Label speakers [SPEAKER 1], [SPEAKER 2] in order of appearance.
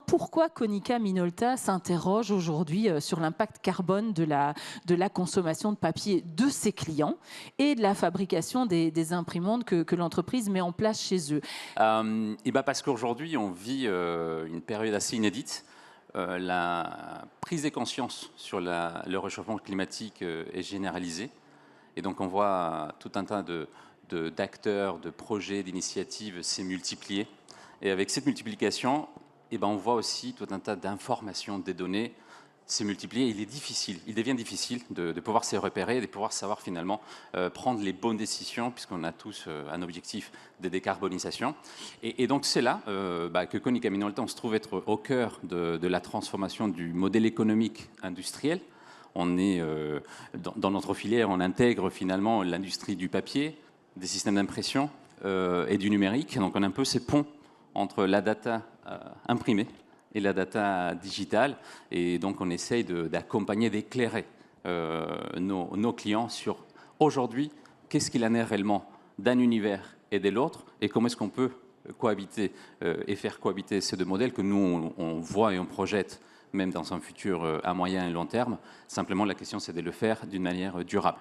[SPEAKER 1] pourquoi Konica Minolta s'interroge aujourd'hui sur l'impact carbone de la consommation de papier de ses clients et de la fabrication des imprimantes que l'entreprise met en place chez eux?
[SPEAKER 2] Et ben parce qu'aujourd'hui, on vit une période assez inédite. La prise de conscience sur le réchauffement climatique est généralisée. Et donc, on voit tout un tas d'acteurs, de projets, d'initiatives s'est multiplié. Et avec cette multiplication, eh ben, on voit aussi tout un tas d'informations, des données s'est multiplié. Il devient difficile de pouvoir se repérer, de pouvoir savoir finalement prendre les bonnes décisions, puisqu'on a tous un objectif de décarbonisation. Et donc c'est là que Konica Minolta, on se trouve être au cœur de la transformation du modèle économique industriel. On est dans notre filière, on intègre finalement l'industrie du papier, des systèmes d'impression et du numérique. Donc on a un peu ces ponts entre la data imprimée et la data digitale. Et donc on essaye d'accompagner, d'éclairer nos clients sur aujourd'hui, qu'est-ce qu'il en est réellement d'un univers et de l'autre, et comment est-ce qu'on peut cohabiter et faire cohabiter ces deux modèles que nous on voit et on projette même dans un futur à moyen et long terme. Simplement, la question, c'est de le faire d'une manière durable.